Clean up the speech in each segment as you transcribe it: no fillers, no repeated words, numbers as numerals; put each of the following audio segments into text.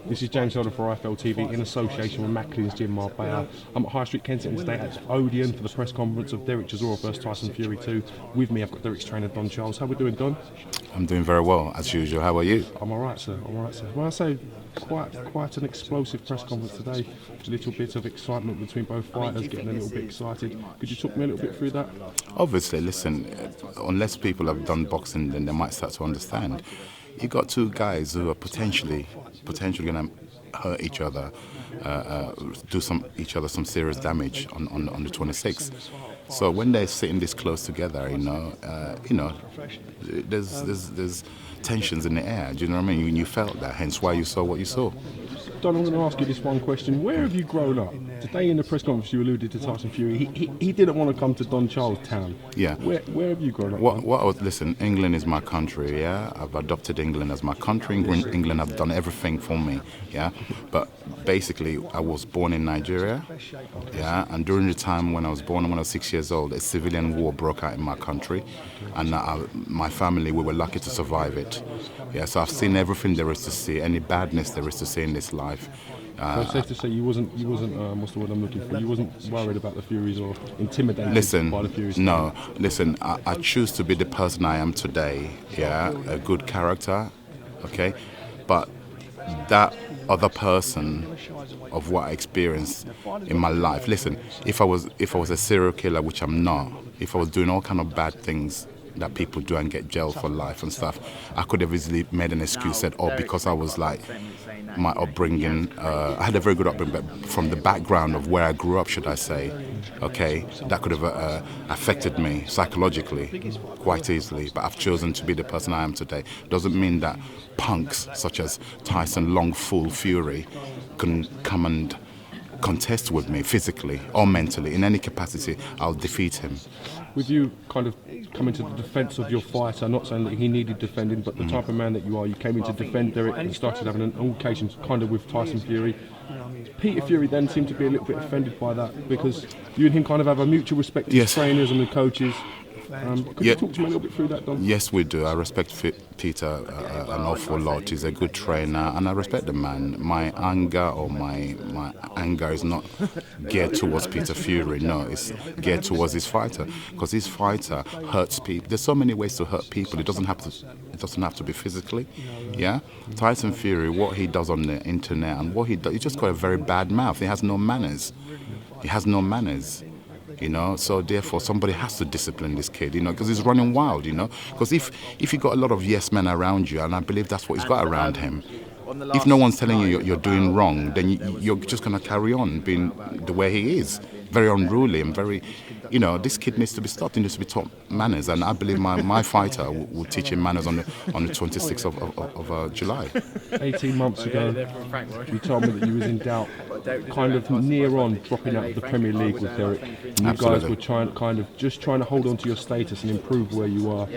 This is James Holder for IFL TV in association with Macklin's Gym Marbella. I'm at High Street, Kensington today at Odeon for the press conference of Derek Chisora versus Tyson Fury 2. With me, I've got Derek's trainer, Don Charles. How are we doing, Don? I'm doing very well, as usual. How are you? I'm all right, sir. Well, I say quite an explosive press conference today. A little bit of excitement between both fighters, getting a little bit excited. Could you talk me a little bit through that? Obviously, listen, unless people have done boxing, then they might start to understand. You got two guys who are potentially going to hurt each other, do each other some serious damage on the 26th. So when they're sitting this close together, there's tensions in the air. Do you know what I mean? You felt that, hence why you saw what you saw. Don, I'm going to ask you this one question. Where have you grown up? Today in the press conference you alluded to Tyson Fury. He didn't want to come to Don Charles Town. Yeah. Where have you grown up? Listen, England is my country, yeah? I've adopted England as my country. England have done everything for me, yeah? But basically, I was born in Nigeria, yeah? And during the time when I was born, when I was 6 years old, a civilian war broke out in my country. And my family, we were lucky to survive it. Yeah, so I've seen everything there is to see, any badness there is to see in this life. So it's safe to say you wasn't what's the word I'm looking for? You wasn't worried about the Furies or intimidated by the Furies? No, listen, I choose to be the person I am today, yeah, a good character, okay? But that other person of what I experienced in my life, listen, if I was a serial killer, which I'm not, if I was doing all kind of bad things that people do and get jailed for life and stuff, I could have easily made an excuse, said, because I was like, my upbringing, I had a very good upbringing, but from the background of where I grew up, should I say, okay, that could have affected me psychologically quite easily. But I've chosen to be the person I am today. Doesn't mean that punks such as Tyson Longfool Fury can come and contest with me physically or mentally. In any capacity, I'll defeat him. With you kind of coming to the defence of your fighter, not saying that he needed defending, but the type of man that you are, you came in to defend Derek and started having an altercation kind of with Tyson Fury. Peter Fury then seemed to be a little bit offended by that because you and him kind of have a mutual respect to the trainers and the coaches. Could you talk to me a little bit through that, Don? Yes, we do. I respect Peter an awful lot. He's a good trainer, and I respect the man. My anger is not geared towards Peter Fury. No, it's geared towards his fighter, because his fighter hurts people. There's so many ways to hurt people. It doesn't have to be physically. Yeah, Tyson Fury, what he does on the internet and what he does, he's just got a very bad mouth. He has no manners. So therefore somebody has to discipline this kid, because he's running wild, because if you got a lot of yes men around you, and I believe that's what he's got around him, if no one's telling you you're doing wrong, then you're just going to carry on being the way he is, very unruly and very, this kid needs to be stopped. He needs to be taught manners, and I believe my fighter will teach him manners on the 26th of July. 18 months ago, you told me that you was in doubt, kind of near on dropping out of the Premier League with Derek. And you guys were trying to hold on to your status and improve where you are.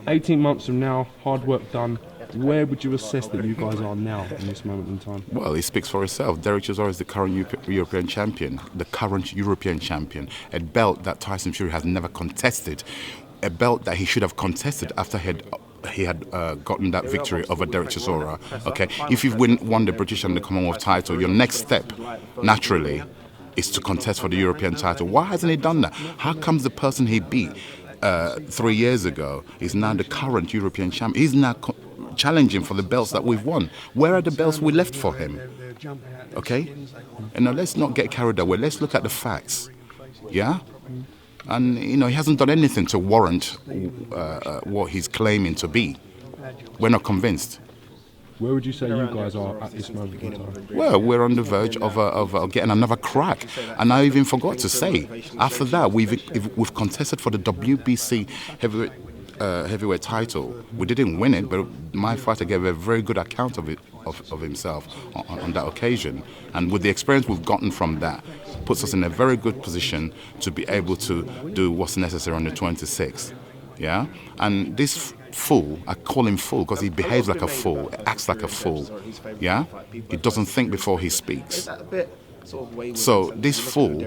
18 months from now, hard work done. Where would you assess that you guys are now in this moment in time? Well, it speaks for itself. Derek Chisora is the current European champion, a belt that Tyson Fury has never contested, a belt that he should have contested after he had gotten that victory over Derek Chisora. Okay, if you've won the British and the Commonwealth title, your next step, naturally, is to contest for the European title. Why hasn't he done that? How comes the person he beat 3 years ago is now the current European champion? He's now challenging for the belts that we've won. Where are the belts we left for him? Okay? And now let's not get carried away. Let's look at the facts. Yeah? And, he hasn't done anything to warrant what he's claiming to be. We're not convinced. Where would you say you guys are at this moment in time? Well, we're on the verge of getting another crack. And I even forgot to say, after that, we've contested for the WBC heavyweight title. We didn't win it, but my fighter gave a very good account of himself on that occasion. And with the experience we've gotten from that, puts us in a very good position to be able to do what's necessary on the 26th. Yeah? And this fool, I call him fool because he behaves like a fool, acts like a fool. Yeah? He doesn't think before he speaks. So this fool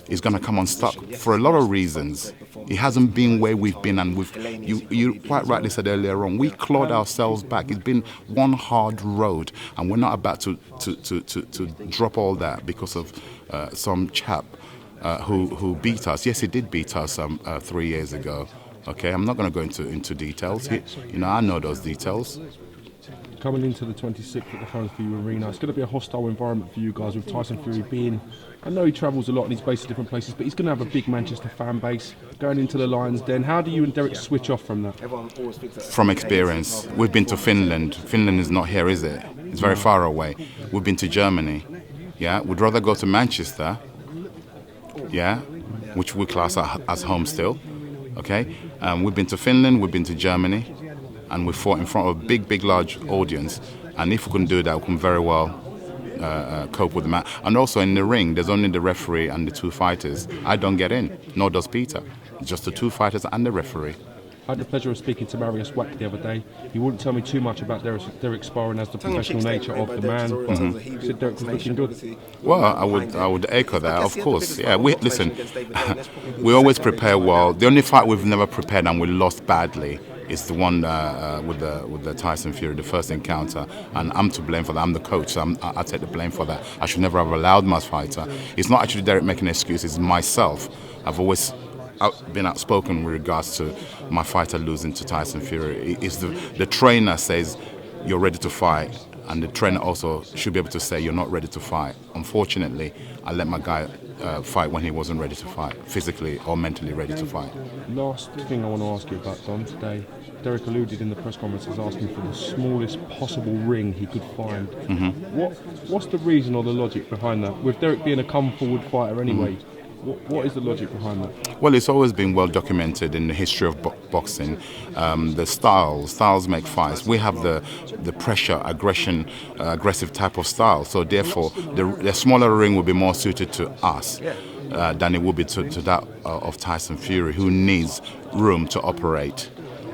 is going to come unstuck for a lot of reasons. It hasn't been where we've been, and you quite rightly said earlier on, we clawed ourselves back. It's been one hard road, and we're not about to drop all that because of some chap who beat us. Yes, he did beat us 3 years ago. Okay, I'm not going to go into details. I know those details. Coming into the 26th at the Family Fury Arena, it's going to be a hostile environment for you guys, with Tyson Fury being, I know he travels a lot and he's based in different places, but he's going to have a big Manchester fan base going into the Lions Den. How do you and Derek switch off from that? From experience. We've been to Finland. Finland is not here, is it? It's very far away. We've been to Germany. Yeah, we'd rather go to Manchester, yeah, which we class as home still. Okay, we've been to Finland, we've been to Germany, and we fought in front of a big, large audience. And if we can do that, we can very well cope with the match. And also in the ring, there's only the referee and the two fighters. I don't get in, nor does Peter. It's just the two fighters and the referee. I had the pleasure of speaking to Marius Wack the other day. He wouldn't tell me too much about Derek sparring as the professional nature of the man. Mm-hmm. He said Derek was looking good. Well, I would echo that, of course. Yeah, listen, we always prepare well. The only fight we've never prepared and we lost badly is the one with the Tyson Fury, the first encounter, and I'm to blame for that. I'm the coach, so I take the blame for that. I should never have allowed my fighter. It's not actually Derek making excuses. It's myself. I've always been outspoken with regards to my fighter losing to Tyson Fury. It's the trainer says you're ready to fight, and the trainer also should be able to say you're not ready to fight. Unfortunately, I let my guy fight when he wasn't ready to fight, physically or mentally ready to fight. Last thing I want to ask you about, Don, today, Derek alluded in the press conference as asking for the smallest possible ring he could find. Mm-hmm. What's the reason or the logic behind that? With Derek being a come-forward fighter anyway, what is the logic behind that? Well, it's always been well documented in the history of boxing. The styles make fights. We have the pressure, aggression, aggressive type of style. So therefore, the smaller ring will be more suited to us than it would be to that of Tyson Fury, who needs room to operate.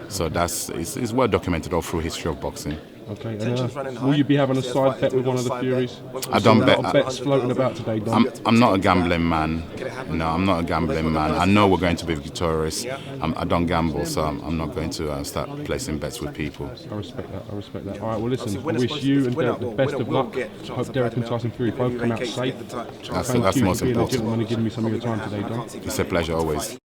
So it's well documented all through history of boxing. Okay, and will you be having a side bet with one of the Furies? I don't bet. A lot of bets floating about today, Don. I'm not a gambling man. No, I'm not a gambling man. I know we're going to be victorious. I don't gamble, so I'm not going to start placing bets with people. I respect that. All right, well, listen, I wish you and Derek the best of luck. I hope Derek and Tyson Fury both come out safe. That's most important. Thank you for being a gentleman and giving me some of your time today, Don. It's a pleasure always.